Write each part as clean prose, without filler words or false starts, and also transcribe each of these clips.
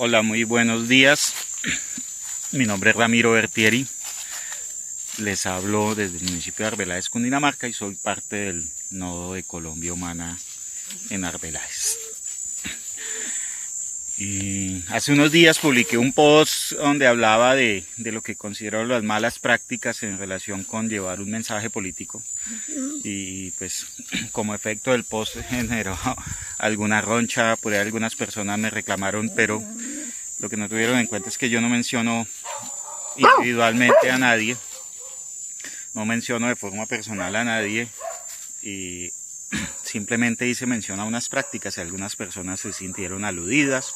Hola, muy buenos días. Mi nombre es Ramiro Bertieri. Les hablo desde el municipio de Arbeláez, Cundinamarca, y soy parte del nodo de Colombia Humana en Arbeláez. Y hace unos días publiqué un post donde hablaba de lo que considero las malas prácticas en relación con llevar un mensaje político. Y pues como efecto del post generó alguna roncha, por ahí algunas personas me reclamaron, pero lo que no tuvieron en cuenta es que yo no menciono individualmente a nadie, no menciono de forma personal a nadie, y simplemente hice mención a unas prácticas y algunas personas se sintieron aludidas.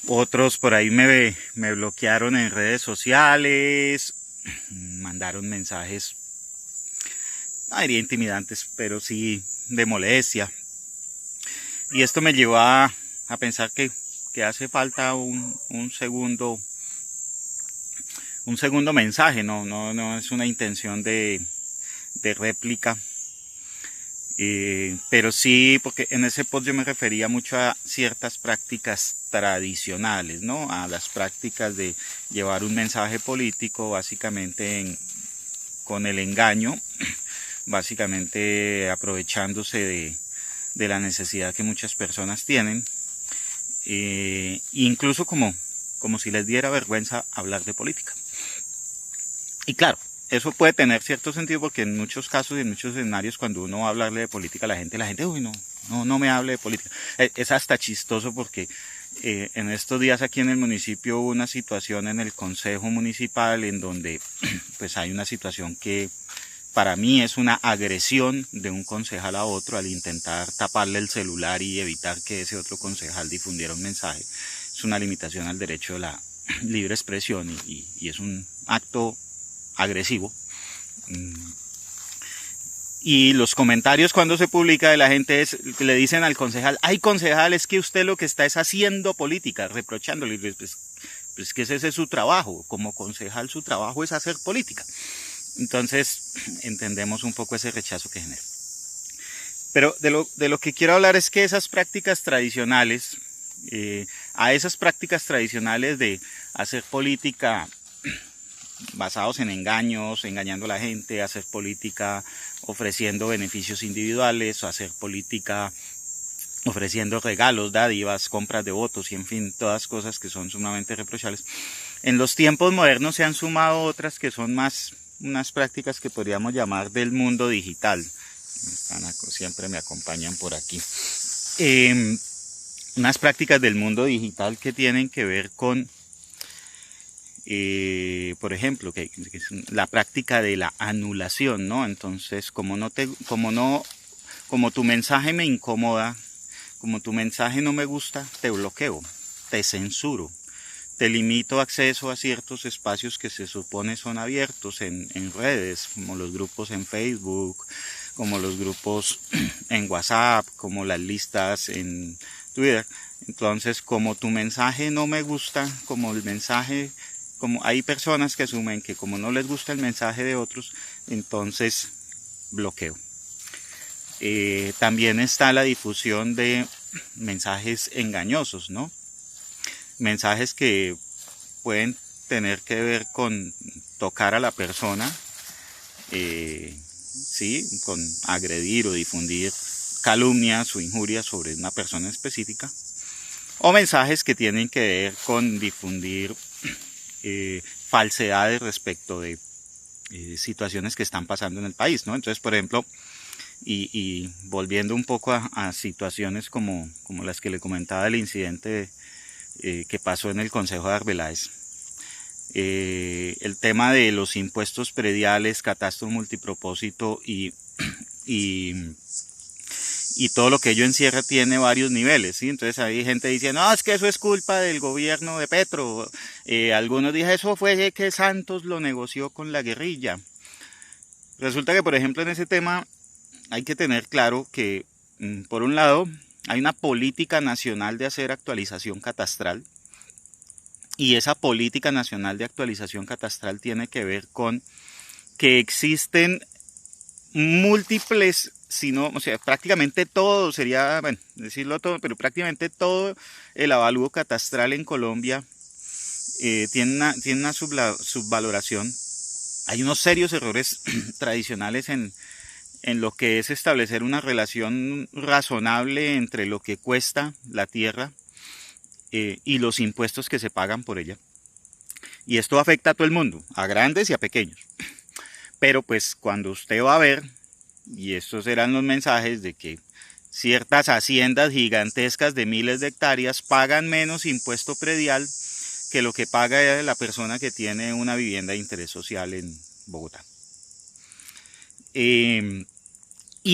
Otros por ahí me bloquearon en redes sociales, mandaron mensajes, no diría intimidantes, pero sí de molestia. Y esto me llevó a pensar que hace falta un segundo mensaje, no es una intención de réplica. Pero sí, porque en ese post yo me refería mucho a ciertas prácticas tradicionales, ¿no? A las prácticas de llevar un mensaje político básicamente con el engaño, básicamente aprovechándose de la necesidad que muchas personas tienen, incluso como si les diera vergüenza hablar de política. Y claro, eso puede tener cierto sentido porque en muchos casos y en muchos escenarios cuando uno va a hablarle de política, la gente, uy, no me hable de política. Es hasta chistoso porque en estos días aquí en el municipio hubo una situación en el consejo municipal en donde pues hay una situación que para mí es una agresión de un concejal a otro al intentar taparle el celular y evitar que ese otro concejal difundiera un mensaje. Es una limitación al derecho de la libre expresión y es un acto agresivo. Y los comentarios cuando se publica de la gente le dicen al concejal, ay concejal, es que usted lo que está es haciendo política, reprochándole, pues que ese es su trabajo, como concejal su trabajo es hacer política. Entonces entendemos un poco ese rechazo que genera. Pero de lo que quiero hablar es que esas prácticas tradicionales, a esas prácticas tradicionales de hacer política basados en engaños, engañando a la gente, hacer política ofreciendo beneficios individuales, o hacer política ofreciendo regalos, dádivas, compras de votos y en fin, todas cosas que son sumamente reprochables. En los tiempos modernos se han sumado otras que son más unas prácticas que podríamos llamar del mundo digital. Siempre me acompañan por aquí. Unas prácticas del mundo digital que tienen que ver con por ejemplo, que es la práctica de la anulación, ¿no? Entonces, como tu mensaje me incomoda, como tu mensaje no me gusta, te bloqueo, te censuro, te limito acceso a ciertos espacios que se supone son abiertos en redes, como los grupos en Facebook, como los grupos en WhatsApp, como las listas en Twitter. Entonces, como tu mensaje no me gusta, como hay personas que asumen que como no les gusta el mensaje de otros, entonces bloqueo. También está la difusión de mensajes engañosos, ¿no? Mensajes que pueden tener que ver con tocar a la persona, sí, con agredir o difundir calumnias o injurias sobre una persona específica, o mensajes que tienen que ver con difundir falsedades respecto de situaciones que están pasando en el país, ¿no? Entonces, por ejemplo, y volviendo un poco a situaciones como las que le comentaba del incidente que pasó en el Consejo de Arbeláez, el tema de los impuestos prediales, catastro multipropósito y todo lo que ello encierra tiene varios niveles, ¿sí? Entonces hay gente diciendo, no, es que eso es culpa del gobierno de Petro. Algunos dicen, eso fue que Santos lo negoció con la guerrilla. Resulta que, por ejemplo, en ese tema hay que tener claro que, por un lado, hay una política nacional de hacer actualización catastral. Y esa política nacional de actualización catastral tiene que ver con que existen múltiples, sino, o sea, prácticamente todo, sería, bueno, decirlo todo, pero prácticamente todo el avalúo catastral en Colombia tiene una subvaloración. Hay unos serios errores tradicionales en lo que es establecer una relación razonable entre lo que cuesta la tierra y los impuestos que se pagan por ella. Y esto afecta a todo el mundo, a grandes y a pequeños. Pero pues cuando usted va a ver, y estos eran los mensajes de que ciertas haciendas gigantescas de miles de hectáreas pagan menos impuesto predial que lo que paga la persona que tiene una vivienda de interés social en Bogotá. Y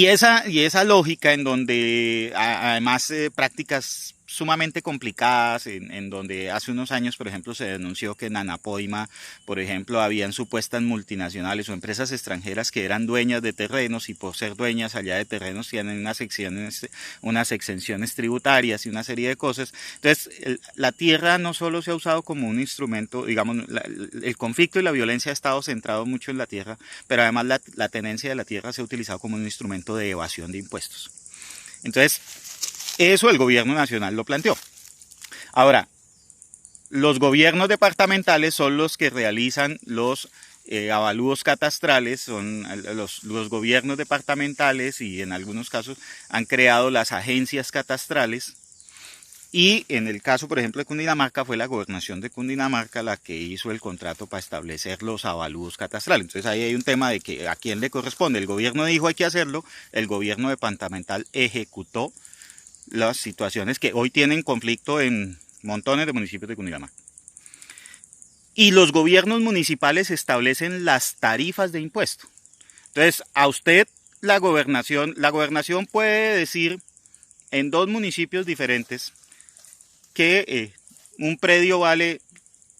esa lógica en donde además prácticas sumamente complicadas, en donde hace unos años, por ejemplo, se denunció que en Anapoima, por ejemplo, habían supuestas multinacionales o empresas extranjeras que eran dueñas de terrenos y por ser dueñas allá de terrenos tienen unas exenciones tributarias y una serie de cosas. Entonces, la tierra no solo se ha usado como un instrumento, digamos, el conflicto y la violencia ha estado centrado mucho en la tierra, pero además la tenencia de la tierra se ha utilizado como un instrumento de evasión de impuestos. Entonces, eso el gobierno nacional lo planteó. Ahora, los gobiernos departamentales son los que realizan los avalúos catastrales, son los gobiernos departamentales y en algunos casos han creado las agencias catastrales. Y en el caso, por ejemplo, de Cundinamarca, fue la gobernación de Cundinamarca la que hizo el contrato para establecer los avalúos catastrales. Entonces ahí hay un tema de que a quién le corresponde. El gobierno dijo hay que hacerlo, el gobierno departamental ejecutó las situaciones que hoy tienen conflicto en montones de municipios de Cundinamarca. Y los gobiernos municipales establecen las tarifas de impuesto. Entonces, a usted la gobernación puede decir en 2 municipios diferentes que un predio vale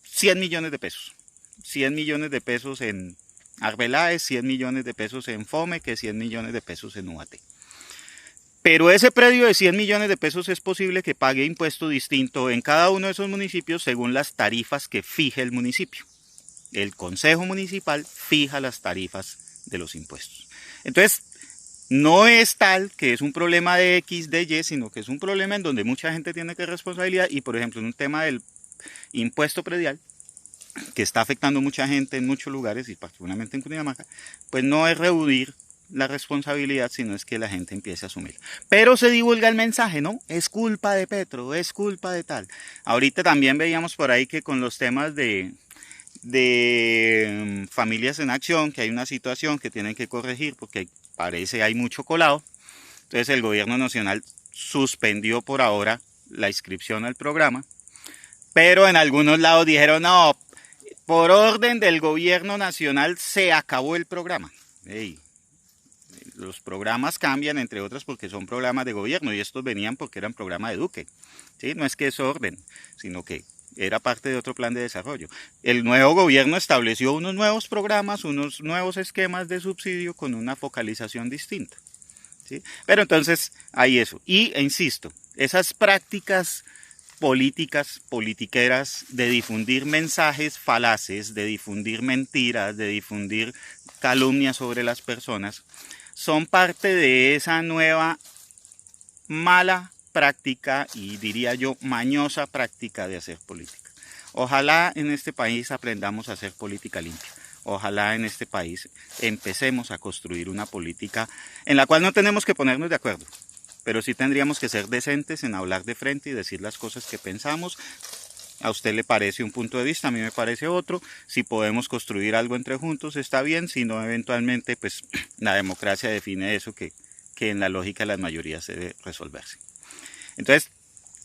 100 millones de pesos. 100 millones de pesos en Arbeláez, 100 millones de pesos en Fome, que 100 millones de pesos en UAT. Pero ese predio de 100 millones de pesos es posible que pague impuesto distinto en cada uno de esos municipios según las tarifas que fije el municipio. El Consejo Municipal fija las tarifas de los impuestos. Entonces, no es tal que es un problema de X, de Y, sino que es un problema en donde mucha gente tiene que responsabilidad y, por ejemplo, en un tema del impuesto predial, que está afectando a mucha gente en muchos lugares y particularmente en Cundinamarca, pues no es reunir la responsabilidad, sino es que la gente empiece a asumir. Pero se divulga el mensaje, ¿no? Es culpa de Petro, es culpa de tal. Ahorita también veíamos por ahí que con los temas de Familias en Acción, que hay una situación que tienen que corregir porque parece hay mucho colado. Entonces el gobierno nacional suspendió por ahora la inscripción al programa, pero en algunos lados dijeron, no, por orden del gobierno nacional se acabó el programa. Hey, los programas cambian, entre otras, porque son programas de gobierno y estos venían porque eran programas de Duque. ¿Sí? No es que es orden, sino que era parte de otro plan de desarrollo. El nuevo gobierno estableció unos nuevos programas, unos nuevos esquemas de subsidio con una focalización distinta. ¿Sí? Pero entonces hay eso. Y, insisto, esas prácticas políticas, politiqueras, de difundir mensajes falaces, de difundir mentiras, de difundir calumnias sobre las personas, son parte de esa nueva mala práctica y diría yo mañosa práctica de hacer política. Ojalá en este país aprendamos a hacer política limpia. Ojalá en este país empecemos a construir una política en la cual no tenemos que ponernos de acuerdo, pero sí tendríamos que ser decentes en hablar de frente y decir las cosas que pensamos. A usted le parece un punto de vista, a mí me parece otro. Si podemos construir algo entre juntos, está bien. Si no, eventualmente, pues la democracia define eso que en la lógica de las mayorías debe resolverse. Entonces,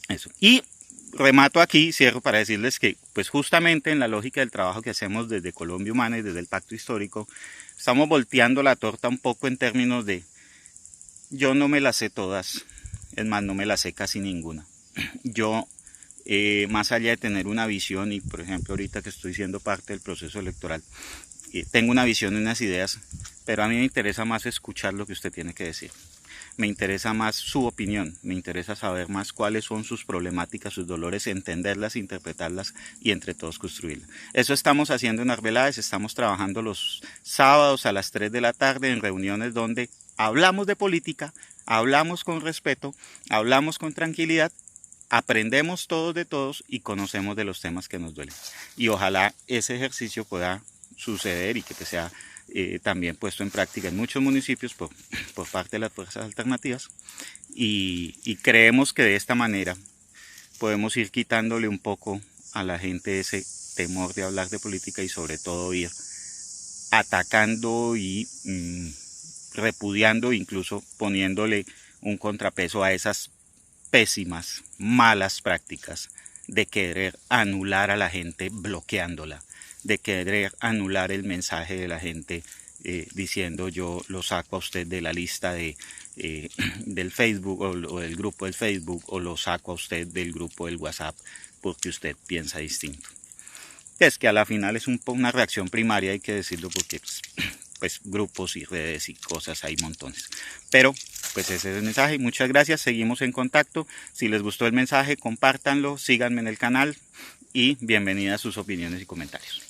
eso. Y remato aquí, cierro para decirles que, pues justamente en la lógica del trabajo que hacemos desde Colombia Humana y desde el Pacto Histórico, estamos volteando la torta un poco en términos de yo no me las sé todas, es más, no me las sé casi ninguna. Yo más allá de tener una visión y por ejemplo ahorita que estoy siendo parte del proceso electoral, tengo una visión y unas ideas, pero a mí me interesa más escuchar lo que usted tiene que decir. me interesa más su opinión, me interesa saber más cuáles son sus problemáticas, sus dolores, entenderlas, interpretarlas y entre todos construirlas. Eso estamos haciendo en Arbeláez, estamos trabajando los sábados a las 3 de la tarde en reuniones donde hablamos de política, hablamos con respeto, hablamos con tranquilidad, aprendemos todos de todos y conocemos de los temas que nos duelen. Y ojalá ese ejercicio pueda suceder y que sea también puesto en práctica en muchos municipios por parte de las fuerzas alternativas y creemos que de esta manera podemos ir quitándole un poco a la gente ese temor de hablar de política y sobre todo ir atacando y repudiando, incluso poniéndole un contrapeso a esas pésimas, malas prácticas de querer anular a la gente bloqueándola, de querer anular el mensaje de la gente diciendo yo lo saco a usted de la lista del Facebook o del grupo del Facebook o lo saco a usted del grupo del WhatsApp porque usted piensa distinto. Es que a la final es una reacción primaria, hay que decirlo, porque pues grupos y redes y cosas hay montones. Pero pues ese es el mensaje. Muchas gracias, seguimos en contacto. Si les gustó el mensaje, compártanlo, síganme en el canal y bienvenidas sus opiniones y comentarios.